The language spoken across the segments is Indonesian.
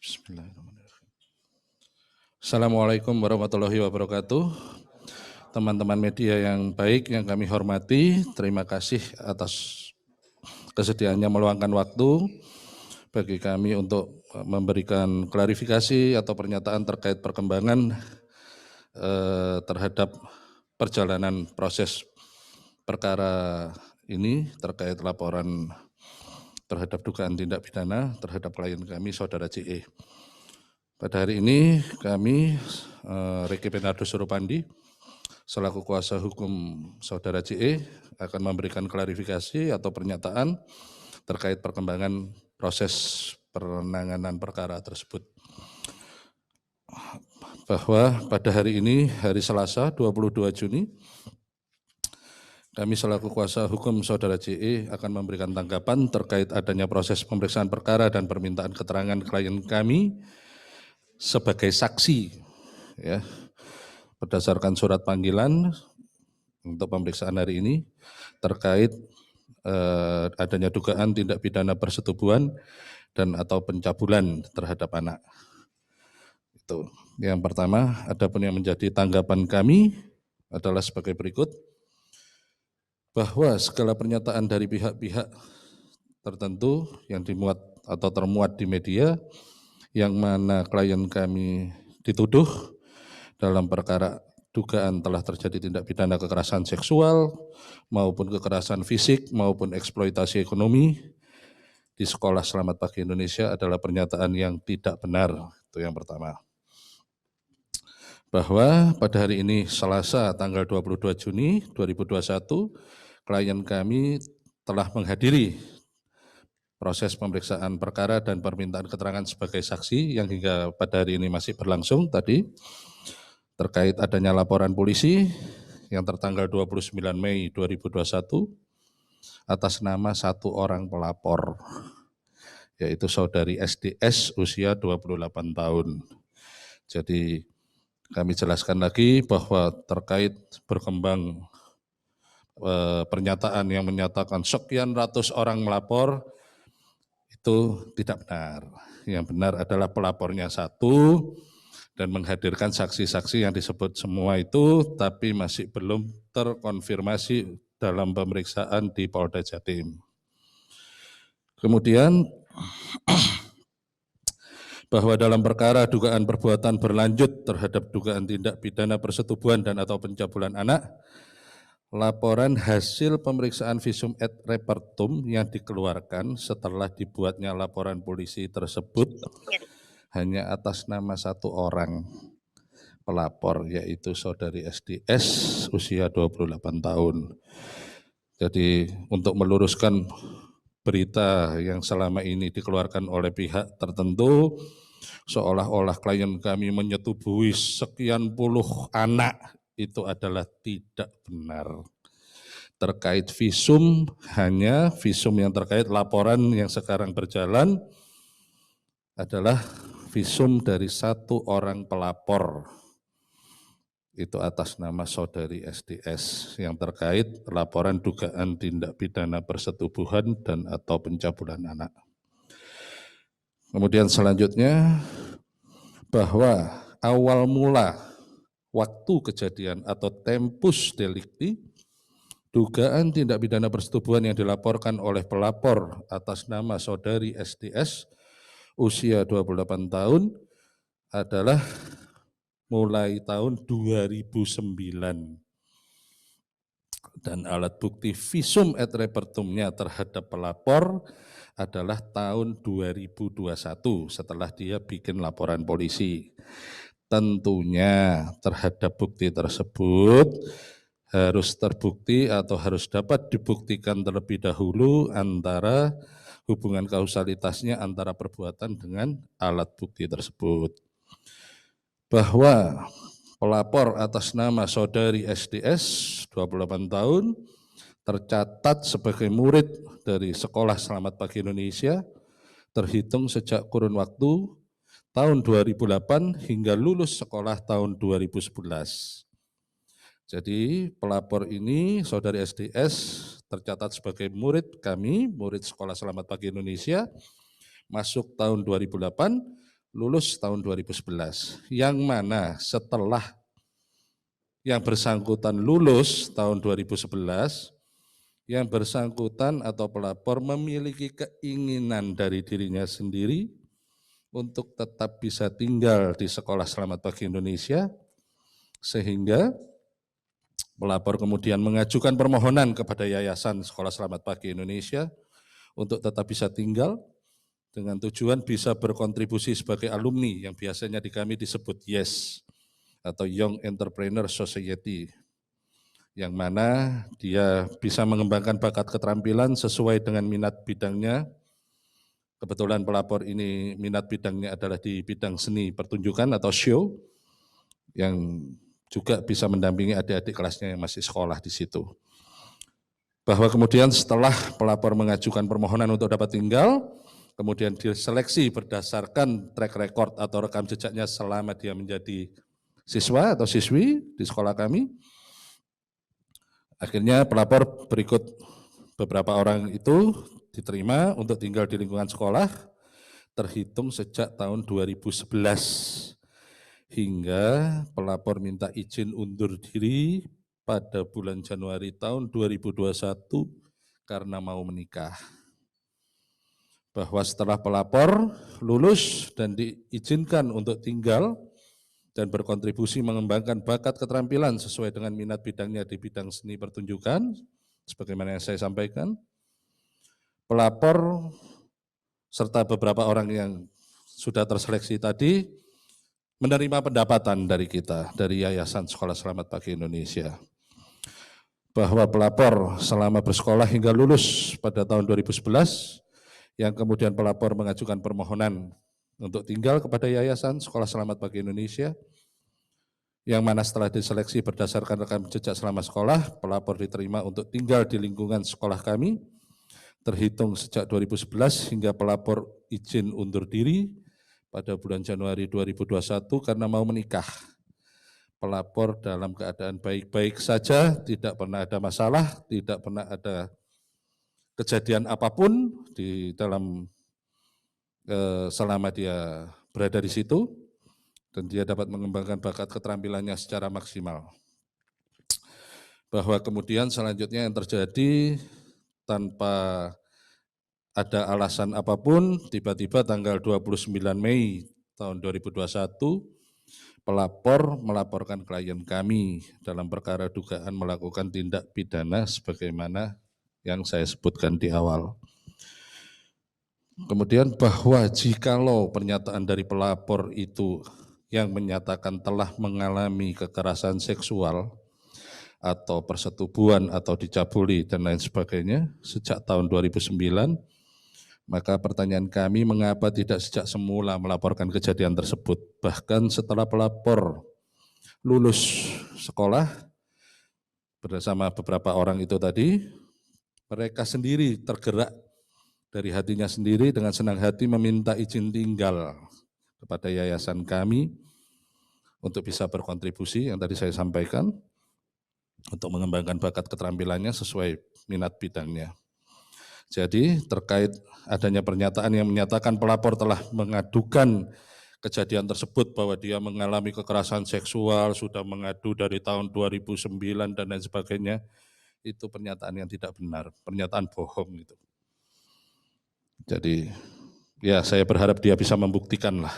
Bismillahirrahmanirrahim. Assalamualaikum warahmatullahi wabarakatuh. Teman-teman media yang baik, yang kami hormati, terima kasih atas kesediaannya meluangkan waktu bagi kami untuk memberikan klarifikasi atau pernyataan terkait perkembangan terhadap perjalanan proses perkara ini terkait laporan terhadap dugaan tindak pidana terhadap klien kami, Saudara CE. Pada hari ini kami, Riki Penardo Surupandi, selaku kuasa hukum Saudara CE, akan memberikan klarifikasi atau pernyataan terkait perkembangan proses penanganan perkara tersebut. Bahwa pada hari ini, hari Selasa 22 Juni, kami selaku kuasa hukum Saudara CE akan memberikan tanggapan terkait adanya proses pemeriksaan perkara dan permintaan keterangan klien kami sebagai saksi, ya, berdasarkan surat panggilan untuk pemeriksaan hari ini terkait adanya dugaan tindak pidana persetubuhan dan atau pencabulan terhadap anak. Itu yang pertama. Adapun yang menjadi tanggapan kami adalah sebagai berikut, bahwa segala pernyataan dari pihak-pihak tertentu yang dimuat atau termuat di media, yang mana klien kami dituduh dalam perkara dugaan telah terjadi tindak pidana kekerasan seksual maupun kekerasan fisik maupun eksploitasi ekonomi di Sekolah Selamat Pagi Indonesia adalah pernyataan yang tidak benar. Itu yang pertama. Bahwa pada hari ini Selasa tanggal 22 Juni 2021, klien kami telah menghadiri proses pemeriksaan perkara dan permintaan keterangan sebagai saksi yang hingga pada hari ini masih berlangsung tadi, terkait adanya laporan polisi yang tertanggal 29 Mei 2021 atas nama satu orang pelapor, yaitu Saudari SDS usia 28 tahun. Jadi kami jelaskan lagi bahwa terkait berkembang pernyataan yang menyatakan sekian ratus orang melapor, itu tidak benar. Yang benar adalah pelapornya satu dan menghadirkan saksi-saksi yang disebut semua itu, tapi masih belum terkonfirmasi dalam pemeriksaan di Polda Jatim. Kemudian bahwa dalam perkara dugaan perbuatan berlanjut terhadap dugaan tindak pidana persetubuhan dan atau pencabulan anak, laporan hasil pemeriksaan visum et repertum yang dikeluarkan setelah dibuatnya laporan polisi tersebut hanya atas nama satu orang pelapor, yaitu Saudari SDS usia 28 tahun. Jadi untuk meluruskan berita yang selama ini dikeluarkan oleh pihak tertentu, seolah-olah klien kami menyetubuhi sekian puluh anak, itu adalah tidak benar. Terkait visum, hanya visum yang terkait laporan yang sekarang berjalan adalah visum dari satu orang pelapor, itu atas nama Saudari SDS yang terkait laporan dugaan tindak pidana persetubuhan dan atau pencabulan anak. Kemudian selanjutnya, bahwa awal mula waktu kejadian atau tempus delicti dugaan tindak pidana persetubuhan yang dilaporkan oleh pelapor atas nama Saudari SDS usia 28 tahun adalah mulai tahun 2009. Dan alat bukti visum et repertumnya terhadap pelapor adalah tahun 2021 setelah dia bikin laporan polisi. Tentunya terhadap bukti tersebut harus terbukti atau harus dapat dibuktikan terlebih dahulu antara hubungan kausalitasnya antara perbuatan dengan alat bukti tersebut. Bahwa pelapor atas nama Saudari SDS 28 tahun tercatat sebagai murid dari Sekolah Selamat Pagi Indonesia terhitung sejak kurun waktu tahun 2008 hingga lulus sekolah tahun 2011. Jadi pelapor ini, Saudari SDS, tercatat sebagai murid kami, murid Sekolah Selamat Pagi Indonesia, masuk tahun 2008, lulus tahun 2011, yang mana setelah yang bersangkutan lulus tahun 2011, yang bersangkutan atau pelapor memiliki keinginan dari dirinya sendiri untuk tetap bisa tinggal di Sekolah Selamat Pagi Indonesia, sehingga pelapor kemudian mengajukan permohonan kepada Yayasan Sekolah Selamat Pagi Indonesia untuk tetap bisa tinggal dengan tujuan bisa berkontribusi sebagai alumni yang biasanya di kami disebut YES atau Young Entrepreneur Society, yang mana dia bisa mengembangkan bakat keterampilan sesuai dengan minat bidangnya. Kebetulan pelapor ini minat bidangnya adalah di bidang seni pertunjukan atau show, yang juga bisa mendampingi adik-adik kelasnya yang masih sekolah di situ. Bahwa kemudian setelah pelapor mengajukan permohonan untuk dapat tinggal, kemudian diseleksi berdasarkan track record atau rekam jejaknya selama dia menjadi siswa atau siswi di sekolah kami. Akhirnya pelapor berikut beberapa orang itu diterima untuk tinggal di lingkungan sekolah terhitung sejak tahun 2011 hingga pelapor minta izin undur diri pada bulan Januari tahun 2021 karena mau menikah. Bahwa setelah pelapor lulus dan diizinkan untuk tinggal dan berkontribusi mengembangkan bakat keterampilan sesuai dengan minat bidangnya di bidang seni pertunjukan, sebagaimana yang saya sampaikan, pelapor serta beberapa orang yang sudah terseleksi tadi menerima pendapatan dari kita, dari Yayasan Sekolah Selamat Pagi Indonesia, bahwa pelapor selama bersekolah hingga lulus pada tahun 2011, yang kemudian pelapor mengajukan permohonan untuk tinggal kepada Yayasan Sekolah Selamat Pagi Indonesia, yang mana setelah diseleksi berdasarkan rekam jejak selama sekolah, pelapor diterima untuk tinggal di lingkungan sekolah kami, terhitung sejak 2011 hingga pelapor izin undur diri pada bulan Januari 2021 karena mau menikah. Pelapor dalam keadaan baik-baik saja, tidak pernah ada masalah, tidak pernah ada kejadian apapun di dalam selama dia berada di situ, dan dia dapat mengembangkan bakat keterampilannya secara maksimal. Bahwa kemudian selanjutnya yang terjadi tanpa ada alasan apapun, tiba-tiba tanggal 29 Mei tahun 2021, pelapor melaporkan klien kami dalam perkara dugaan melakukan tindak pidana sebagaimana yang saya sebutkan di awal. Kemudian bahwa jikalau pernyataan dari pelapor itu yang menyatakan telah mengalami kekerasan seksual atau persetubuhan atau dicabuli dan lain sebagainya sejak tahun 2009, maka pertanyaan kami mengapa tidak sejak semula melaporkan kejadian tersebut. Bahkan setelah pelapor lulus sekolah bersama beberapa orang itu tadi, mereka sendiri tergerak dari hatinya sendiri dengan senang hati meminta izin tinggal kepada yayasan kami untuk bisa berkontribusi yang tadi saya sampaikan, untuk mengembangkan bakat keterampilannya sesuai minat bidangnya. Jadi terkait adanya pernyataan yang menyatakan pelapor telah mengadukan kejadian tersebut bahwa dia mengalami kekerasan seksual, sudah mengadu dari tahun 2009 dan lain sebagainya, itu pernyataan yang tidak benar, pernyataan bohong itu. Jadi ya saya berharap dia bisa membuktikan lah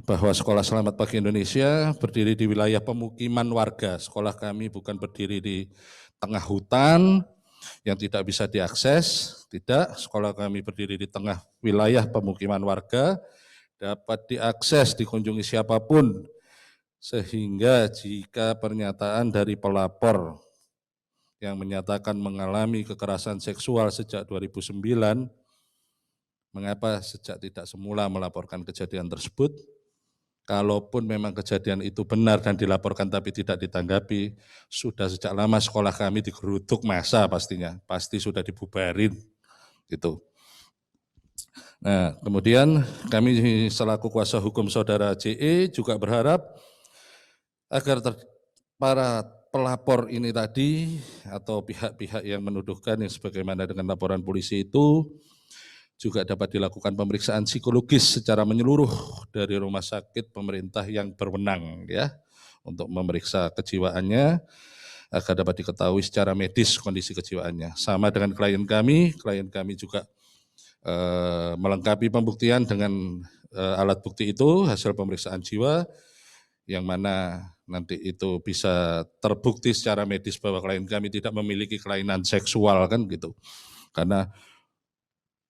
bahwa Sekolah Selamat Pagi Indonesia berdiri di wilayah pemukiman warga. Sekolah kami bukan berdiri di tengah hutan yang tidak bisa diakses, tidak. Sekolah kami berdiri di tengah wilayah pemukiman warga, dapat diakses, dikunjungi siapapun, sehingga jika pernyataan dari pelapor yang menyatakan mengalami kekerasan seksual sejak 2009, mengapa sejak tidak semula melaporkan kejadian tersebut? Kalaupun memang kejadian itu benar dan dilaporkan tapi tidak ditanggapi, sudah sejak lama sekolah kami digeruduk massa pastinya, pasti sudah dibubarin gitu. Nah, kemudian kami selaku kuasa hukum saudara JE juga berharap agar para pelapor ini tadi atau pihak-pihak yang menuduhkan yang sebagaimana dengan laporan polisi itu Juga dapat dilakukan pemeriksaan psikologis secara menyeluruh dari rumah sakit pemerintah yang berwenang ya untuk memeriksa kejiwaannya agar dapat diketahui secara medis kondisi kejiwaannya. Sama dengan klien kami juga melengkapi pembuktian dengan alat bukti itu, hasil pemeriksaan jiwa, yang mana nanti itu bisa terbukti secara medis bahwa klien kami tidak memiliki kelainan seksual kan gitu. Karena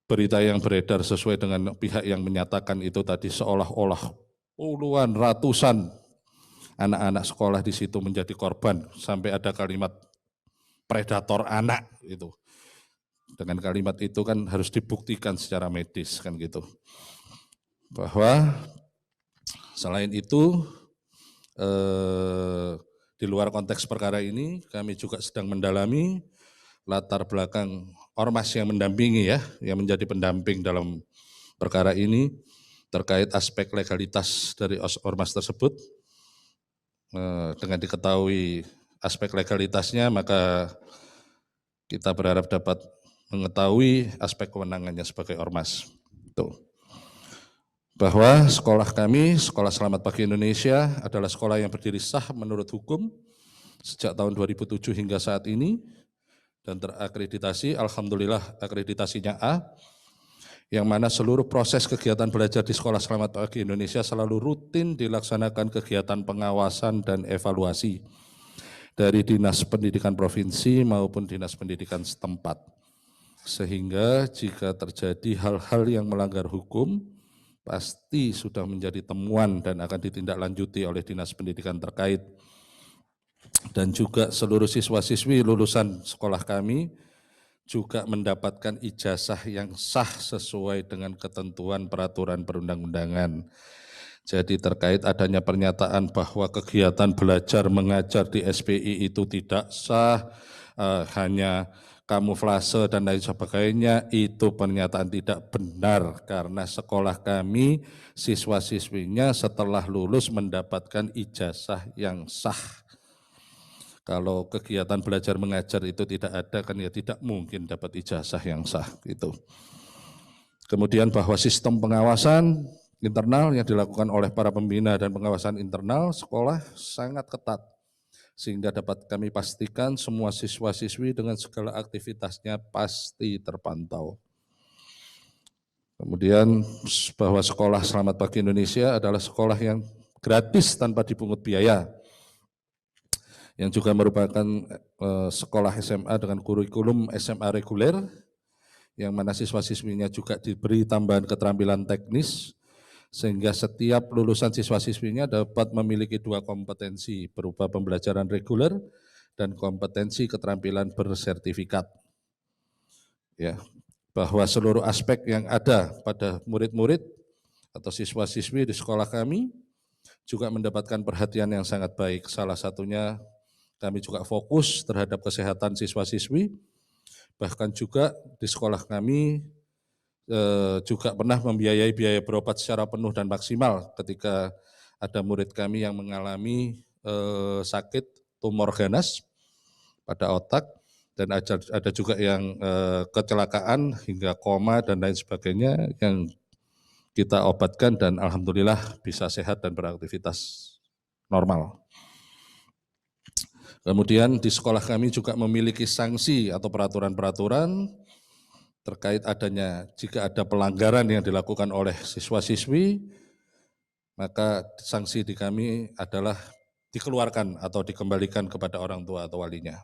berita yang beredar sesuai dengan pihak yang menyatakan itu tadi seolah-olah puluhan, ratusan anak-anak sekolah di situ menjadi korban sampai ada kalimat predator anak itu. Dengan kalimat itu kan harus dibuktikan secara medis kan gitu. Bahwa selain itu di luar konteks perkara ini kami juga sedang mendalami latar belakang ormas yang mendampingi ya, yang menjadi pendamping dalam perkara ini terkait aspek legalitas dari ormas tersebut. Dengan diketahui aspek legalitasnya, maka kita berharap dapat mengetahui aspek kewenangannya sebagai ormas. Tuh. Bahwa sekolah kami, Sekolah Selamat Pagi Indonesia adalah sekolah yang berdiri sah menurut hukum sejak tahun 2007 hingga saat ini, dan terakreditasi, alhamdulillah akreditasinya A, yang mana seluruh proses kegiatan belajar di Sekolah Selamat Pagi Indonesia selalu rutin dilaksanakan kegiatan pengawasan dan evaluasi dari Dinas Pendidikan Provinsi maupun Dinas Pendidikan setempat. Sehingga jika terjadi hal-hal yang melanggar hukum, pasti sudah menjadi temuan dan akan ditindaklanjuti oleh Dinas Pendidikan terkait. Dan juga seluruh siswa-siswi lulusan sekolah kami juga mendapatkan ijazah yang sah sesuai dengan ketentuan peraturan perundang-undangan. Jadi terkait adanya pernyataan bahwa kegiatan belajar mengajar di SPI itu tidak sah, hanya kamuflase dan lain sebagainya, itu pernyataan tidak benar karena sekolah kami siswa-siswinya setelah lulus mendapatkan ijazah yang sah. Kalau kegiatan belajar mengajar itu tidak ada kan ya tidak mungkin dapat ijazah yang sah gitu. Kemudian bahwa sistem pengawasan internal yang dilakukan oleh para pembina dan pengawasan internal sekolah sangat ketat, sehingga dapat kami pastikan semua siswa-siswi dengan segala aktivitasnya pasti terpantau. Kemudian bahwa Sekolah Selamat Pagi Indonesia adalah sekolah yang gratis tanpa dipungut biaya, yang juga merupakan sekolah SMA dengan kurikulum SMA reguler, yang mana siswa-siswinya juga diberi tambahan keterampilan teknis, sehingga setiap lulusan siswa-siswinya dapat memiliki 2 kompetensi berupa pembelajaran reguler dan kompetensi keterampilan bersertifikat. Ya, bahwa seluruh aspek yang ada pada murid-murid atau siswa-siswi di sekolah kami juga mendapatkan perhatian yang sangat baik. Salah satunya kami juga fokus terhadap kesehatan siswa-siswi, bahkan juga di sekolah kami juga pernah membiayai biaya berobat secara penuh dan maksimal ketika ada murid kami yang mengalami sakit tumor ganas pada otak, dan ada juga yang kecelakaan hingga koma dan lain sebagainya yang kita obatkan dan alhamdulillah bisa sehat dan beraktivitas normal. Kemudian di sekolah kami juga memiliki sanksi atau peraturan-peraturan terkait adanya jika ada pelanggaran yang dilakukan oleh siswa-siswi, maka sanksi di kami adalah dikeluarkan atau dikembalikan kepada orang tua atau walinya.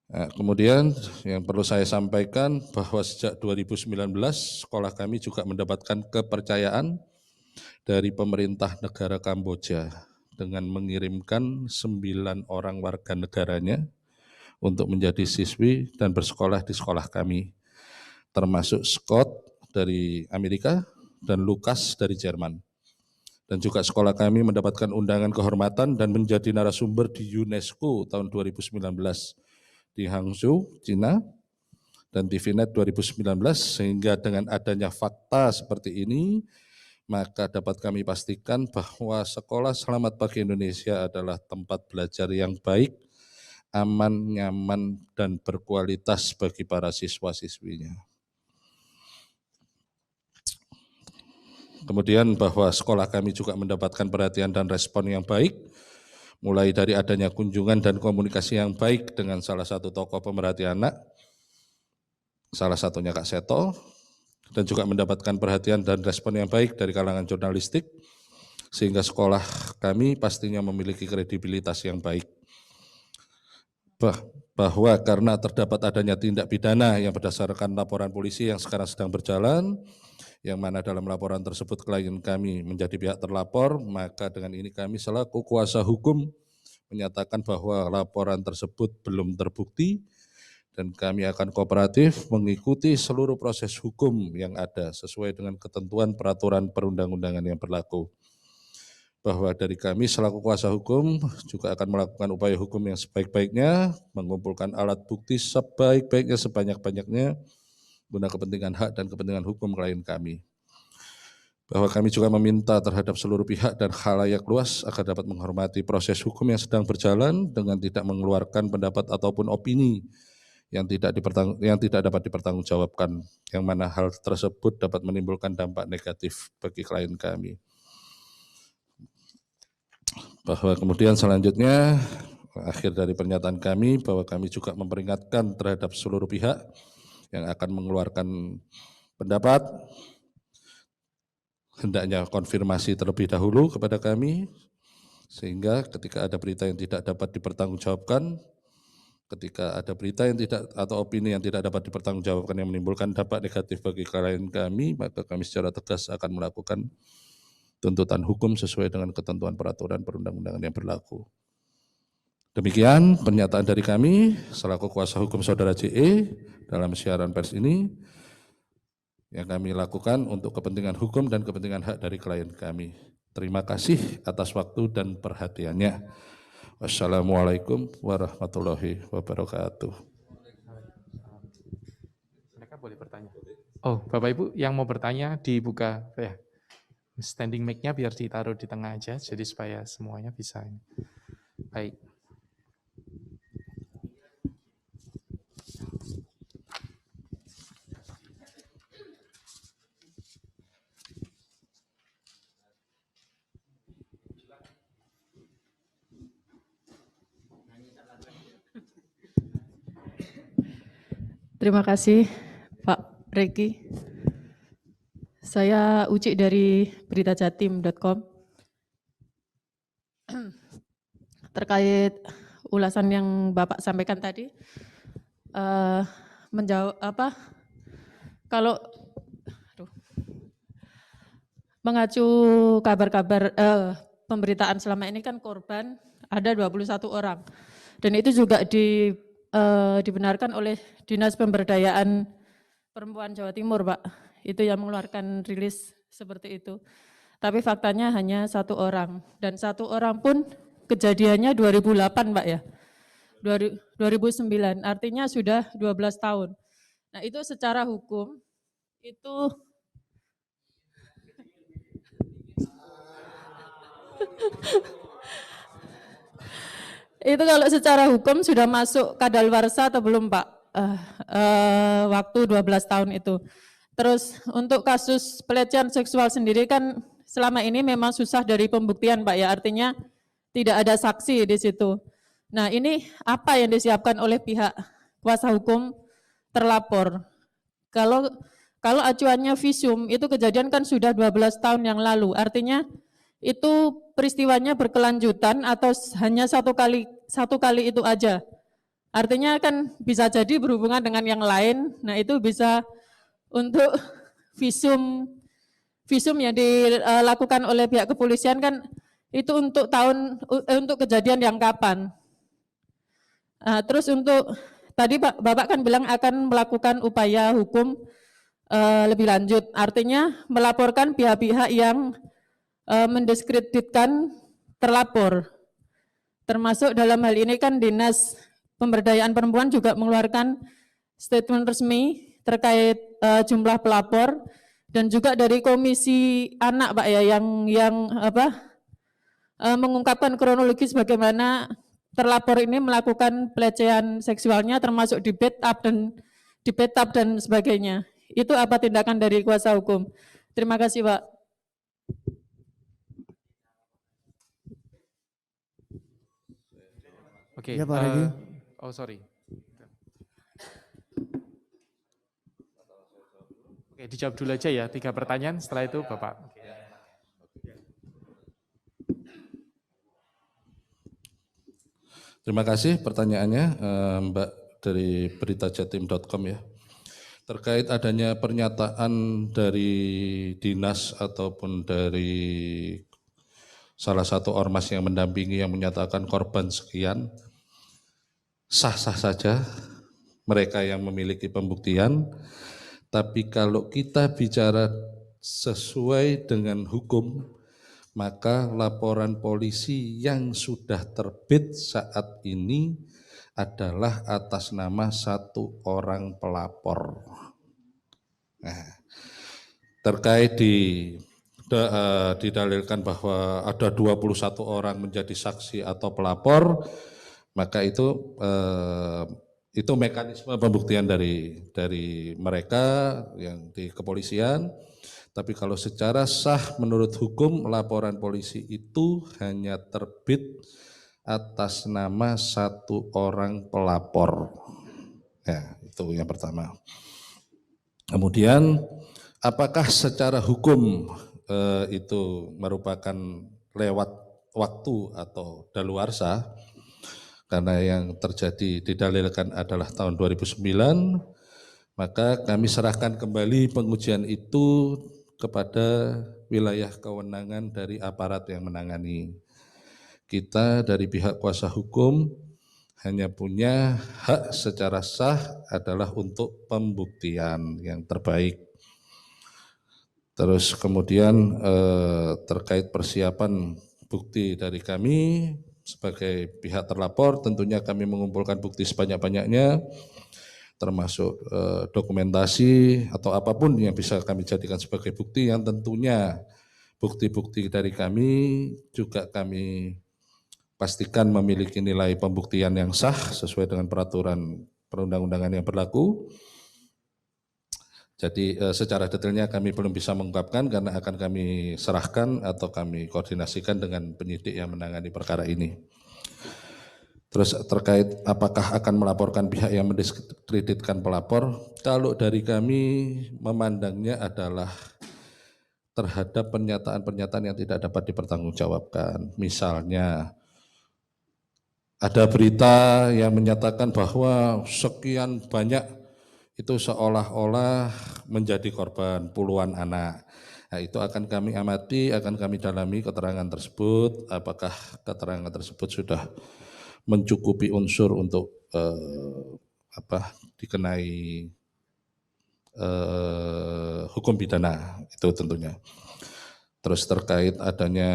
Nah, kemudian yang perlu saya sampaikan bahwa sejak 2019 sekolah kami juga mendapatkan kepercayaan dari pemerintah negara Kamboja dengan mengirimkan 9 orang warga negaranya untuk menjadi siswi dan bersekolah di sekolah kami, termasuk Scott dari Amerika dan Lukas dari Jerman. Dan juga sekolah kami mendapatkan undangan kehormatan dan menjadi narasumber di UNESCO tahun 2019 di Hangzhou, Cina, dan TVNet 2019, sehingga dengan adanya fakta seperti ini, maka dapat kami pastikan bahwa Sekolah Selamat Pagi Indonesia adalah tempat belajar yang baik, aman, nyaman, dan berkualitas bagi para siswa-siswinya. Kemudian bahwa sekolah kami juga mendapatkan perhatian dan respon yang baik, mulai dari adanya kunjungan dan komunikasi yang baik dengan salah satu tokoh pemerhati anak, salah satunya Kak Seto, dan juga mendapatkan perhatian dan respon yang baik dari kalangan jurnalistik, sehingga sekolah kami pastinya memiliki kredibilitas yang baik. Bahwa karena terdapat adanya tindak pidana yang berdasarkan laporan polisi yang sekarang sedang berjalan, yang mana dalam laporan tersebut klien kami menjadi pihak terlapor, maka dengan ini kami selaku kuasa hukum menyatakan bahwa laporan tersebut belum terbukti dan kami akan kooperatif mengikuti seluruh proses hukum yang ada sesuai dengan ketentuan peraturan perundang-undangan yang berlaku. Bahwa dari kami selaku kuasa hukum juga akan melakukan upaya hukum yang sebaik-baiknya, mengumpulkan alat bukti sebaik-baiknya, sebanyak-banyaknya, guna kepentingan hak dan kepentingan hukum klien kami. Bahwa kami juga meminta terhadap seluruh pihak dan khalayak luas agar dapat menghormati proses hukum yang sedang berjalan dengan tidak mengeluarkan pendapat ataupun opini yang tidak dapat dipertanggungjawabkan, yang mana hal tersebut dapat menimbulkan dampak negatif bagi klien kami. Bahwa kemudian selanjutnya, akhir dari pernyataan kami, bahwa kami juga memperingatkan terhadap seluruh pihak yang akan mengeluarkan pendapat, hendaknya konfirmasi terlebih dahulu kepada kami, sehingga ketika ada berita yang tidak dapat dipertanggungjawabkan, ketika ada berita yang tidak atau opini yang tidak dapat dipertanggungjawabkan yang menimbulkan dampak negatif bagi klien kami, maka kami secara tegas akan melakukan tuntutan hukum sesuai dengan ketentuan peraturan perundang-undangan yang berlaku. Demikian pernyataan dari kami selaku kuasa hukum saudara JE dalam siaran pers ini yang kami lakukan untuk kepentingan hukum dan kepentingan hak dari klien kami. Terima kasih atas waktu dan perhatiannya. Wassalamualaikum warahmatullahi wabarakatuh. Mereka boleh bertanya. Oh, Bapak Ibu yang mau bertanya dibuka ya. Standing mic-nya biar ditaruh di tengah aja, jadi supaya semuanya bisa. Baik. Terima kasih Pak Reki. Saya Uci dari beritajatim.com. Terkait ulasan yang Bapak sampaikan tadi, menjawab kalau mengacu kabar-kabar pemberitaan selama ini kan korban ada 21 orang dan itu juga dibenarkan oleh Dinas Pemberdayaan Perempuan Jawa Timur, Pak. Itu yang mengeluarkan rilis seperti itu. Tapi faktanya hanya 1 orang dan 1 orang pun kejadiannya 2008, Pak ya. 2009, artinya sudah 12 tahun. Nah, itu secara hukum itu itu kalau secara hukum sudah masuk kadaluarsa atau belum, Pak? Waktu 12 tahun itu. Terus untuk kasus pelecehan seksual sendiri kan selama ini memang susah dari pembuktian, Pak ya. Artinya tidak ada saksi di situ. Nah, ini apa yang disiapkan oleh pihak kuasa hukum terlapor? Kalau acuannya visum itu kejadian kan sudah 12 tahun yang lalu. Artinya itu peristiwanya berkelanjutan atau hanya satu kali itu aja. Artinya kan bisa jadi berhubungan dengan yang lain. Nah, itu bisa untuk visum yang dilakukan oleh pihak kepolisian kan itu untuk kejadian yang kapan. Nah, terus untuk tadi Bapak kan bilang akan melakukan upaya hukum lebih lanjut. Artinya melaporkan pihak-pihak yang mendiskreditkan terlapor. Termasuk dalam hal ini kan Dinas Pemberdayaan Perempuan juga mengeluarkan statement resmi terkait jumlah pelapor dan juga dari Komisi Anak, Pak ya, yang mengungkapkan kronologis bagaimana terlapor ini melakukan pelecehan seksualnya termasuk di backup dan sebagainya. Itu apa tindakan dari kuasa hukum? Terima kasih, Pak. Oke. Iya, Pak Regi. Oh, sorry. Oke, dijawab dulu aja ya, 3 pertanyaan, setelah itu Bapak. Terima kasih pertanyaannya Mbak dari beritajatim.com ya. Terkait adanya pernyataan dari dinas ataupun dari salah satu ormas yang mendampingi yang menyatakan korban sekian, sah-sah saja mereka yang memiliki pembuktian, tapi kalau kita bicara sesuai dengan hukum, maka laporan polisi yang sudah terbit saat ini adalah atas nama 1 orang pelapor. Nah, terkait didalilkan bahwa ada 21 orang menjadi saksi atau pelapor, maka itu mekanisme pembuktian dari mereka yang di kepolisian. Tapi kalau secara sah menurut hukum, laporan polisi itu hanya terbit atas nama 1 orang pelapor. Ya, itu yang pertama. Kemudian, apakah secara hukum itu merupakan lewat waktu atau daluarsa? Karena yang terjadi didalilkan adalah tahun 2009, maka kami serahkan kembali pengujian itu kepada wilayah kewenangan dari aparat yang menangani. Kita dari pihak kuasa hukum hanya punya hak secara sah adalah untuk pembuktian yang terbaik. Terus kemudian terkait persiapan bukti dari kami sebagai pihak terlapor, tentunya kami mengumpulkan bukti sebanyak-banyaknya, termasuk dokumentasi atau apapun yang bisa kami jadikan sebagai bukti, yang tentunya bukti-bukti dari kami juga kami pastikan memiliki nilai pembuktian yang sah sesuai dengan peraturan perundang-undangan yang berlaku. Jadi secara detailnya kami belum bisa mengungkapkan karena akan kami serahkan atau kami koordinasikan dengan penyidik yang menangani perkara ini. Terus terkait apakah akan melaporkan pihak yang mendiskreditkan pelapor, kalau dari kami memandangnya adalah terhadap pernyataan-pernyataan yang tidak dapat dipertanggungjawabkan. Misalnya ada berita yang menyatakan bahwa sekian banyak itu seolah-olah menjadi korban puluhan anak. Nah, itu akan kami amati, akan kami dalami keterangan tersebut, apakah keterangan tersebut sudah mencukupi unsur untuk dikenai hukum pidana, itu tentunya. Terus terkait adanya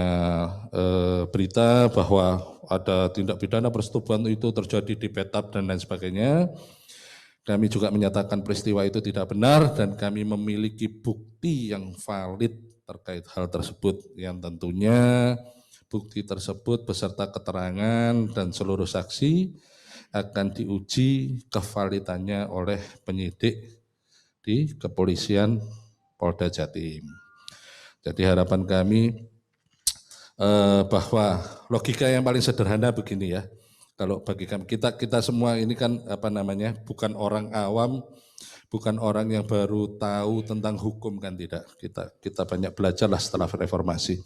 berita bahwa ada tindak pidana persetubuhan itu terjadi di Betap dan lain sebagainya, kami juga menyatakan peristiwa itu tidak benar dan kami memiliki bukti yang valid terkait hal tersebut, yang tentunya bukti tersebut beserta keterangan dan seluruh saksi akan diuji kevalidannya oleh penyidik di Kepolisian Polda Jatim. Jadi harapan kami bahwa logika yang paling sederhana begini ya, kalau bagi kami, kita semua ini kan bukan orang awam, bukan orang yang baru tahu tentang hukum kan, tidak. Kita banyak belajarlah setelah reformasi.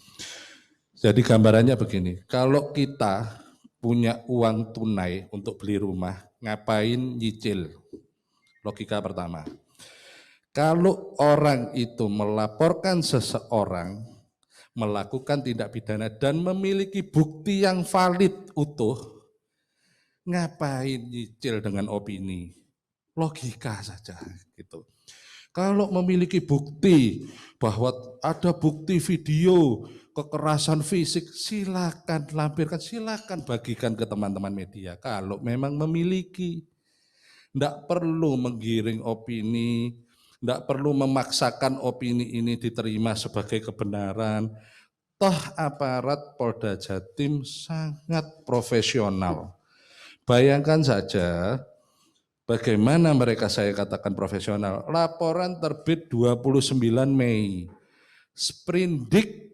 Jadi gambarannya begini, kalau kita punya uang tunai untuk beli rumah, ngapain nyicil? Logika pertama. Kalau orang itu melaporkan seseorang melakukan tindak pidana dan memiliki bukti yang valid utuh, ngapain nyicil dengan opini? Logika saja gitu. Kalau memiliki bukti bahwa ada bukti video kekerasan fisik, silakan lampirkan, silakan bagikan ke teman-teman media. Kalau memang memiliki, tidak perlu menggiring opini, tidak perlu memaksakan opini ini diterima sebagai kebenaran. Toh aparat Polda Jatim sangat profesional. Bayangkan saja bagaimana mereka, saya katakan profesional. Laporan terbit 29 Mei, sprindik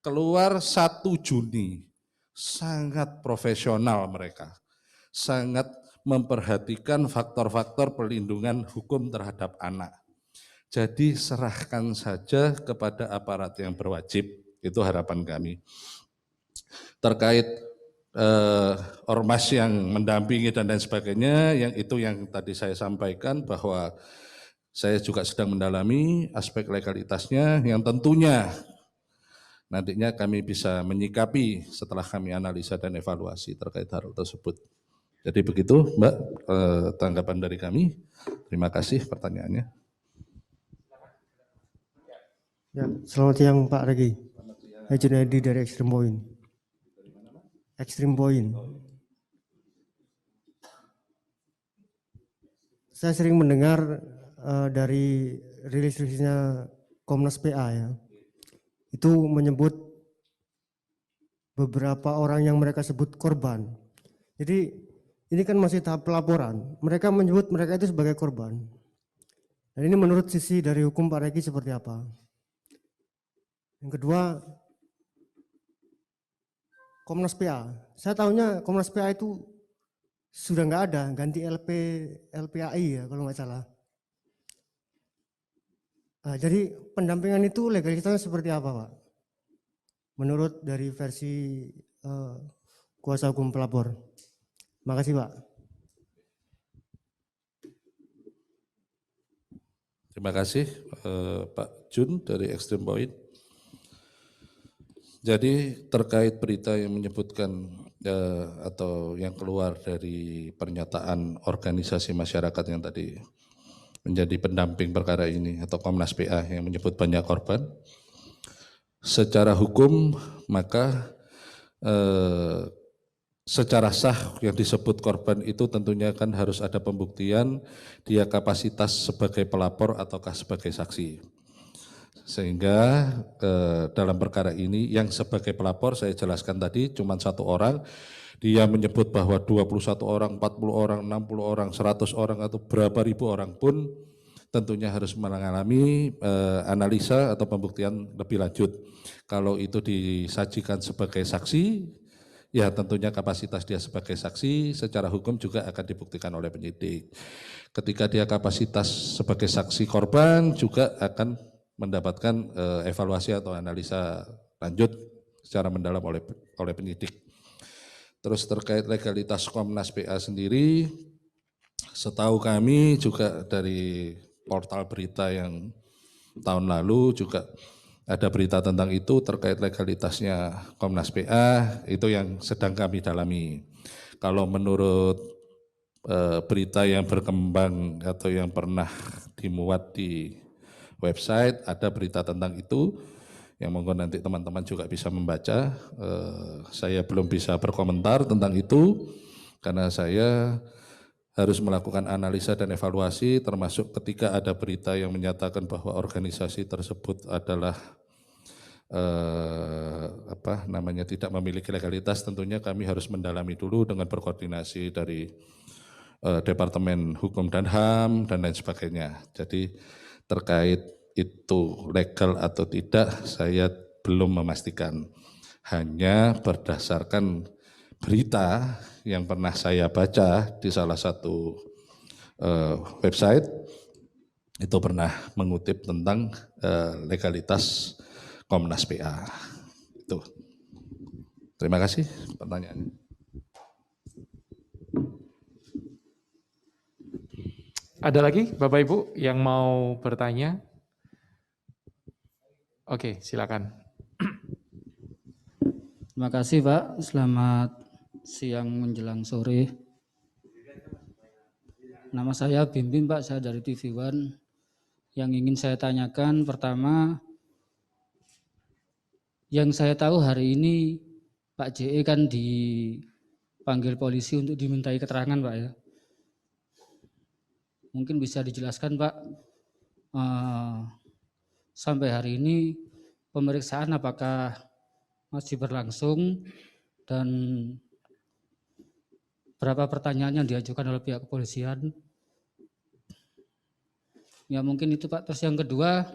keluar 1 Juni, sangat profesional mereka. sangat memperhatikan faktor-faktor perlindungan hukum terhadap anak. Jadi serahkan saja kepada aparat yang berwajib, itu harapan kami. Terkait ormas yang mendampingi dan lain sebagainya, yang tadi saya sampaikan bahwa saya juga sedang mendalami aspek legalitasnya yang tentunya nantinya kami bisa menyikapi setelah kami analisa dan evaluasi terkait hal tersebut. Jadi begitu Mbak tanggapan dari kami. Terima kasih pertanyaannya. Ya, selamat siang Pak Regi. Junaidi dari Extreme Point. Extreme Point. Saya sering mendengar dari rilis-rilisnya Komnas PA ya. Itu menyebut beberapa orang yang mereka sebut korban. Jadi ini kan masih tahap pelaporan. Mereka menyebut mereka itu sebagai korban. Dan ini menurut sisi dari hukum Pak Regi seperti apa? Yang kedua, Komnas PA. Saya tahunya Komnas PA itu sudah nggak ada, ganti LPAI ya kalau nggak salah. Nah, jadi pendampingan itu legalitasnya seperti apa Pak? Menurut dari versi kuasa hukum pelapor. Makasih Pak. Terima kasih Pak Jun dari Extreme Point. Jadi terkait berita yang menyebutkan atau yang keluar dari pernyataan organisasi masyarakat yang tadi menjadi pendamping perkara ini atau Komnas PA yang menyebut banyak korban, secara hukum maka secara sah yang disebut korban itu tentunya kan harus ada pembuktian dia kapasitas sebagai pelapor ataukah sebagai saksi. Sehingga dalam perkara ini yang sebagai pelapor saya jelaskan tadi cuma 1 orang, dia menyebut bahwa 21 orang, 40 orang, 60 orang, 100 orang atau berapa ribu orang pun tentunya harus mengalami analisa atau pembuktian lebih lanjut. Kalau itu disajikan sebagai saksi, ya tentunya kapasitas dia sebagai saksi secara hukum juga akan dibuktikan oleh penyidik. Ketika dia kapasitas sebagai saksi korban juga akan mendapatkan evaluasi atau analisa lanjut secara mendalam oleh penyidik. Terus terkait legalitas Komnas PA sendiri, setahu kami juga dari portal berita yang tahun lalu juga ada berita tentang itu terkait legalitasnya Komnas PA, itu yang sedang kami dalami. Kalau menurut berita yang berkembang atau yang pernah dimuat di website, ada berita tentang itu yang monggo nanti teman-teman juga bisa membaca. Saya belum bisa berkomentar tentang itu karena saya harus melakukan analisa dan evaluasi, termasuk ketika ada berita yang menyatakan bahwa organisasi tersebut adalah tidak memiliki legalitas. Tentunya kami harus mendalami dulu dengan berkoordinasi dari Departemen Hukum dan HAM dan lain sebagainya. Jadi terkait itu legal atau tidak saya belum memastikan. Hanya berdasarkan berita yang pernah saya baca di salah satu website, itu pernah mengutip tentang legalitas Komnas PA. Itu. Terima kasih pertanyaannya. Ada lagi Bapak Ibu yang mau bertanya? Oke, silakan. Terima kasih Pak, selamat siang menjelang sore. Nama saya Bim Pak, saya dari TV One. Yang ingin saya tanyakan pertama, yang saya tahu hari ini Pak JE kan dipanggil polisi untuk dimintai keterangan Pak ya. Mungkin bisa dijelaskan Pak, sampai hari ini pemeriksaan apakah masih berlangsung dan berapa pertanyaan yang diajukan oleh pihak kepolisian. Ya mungkin itu Pak. Terus yang kedua,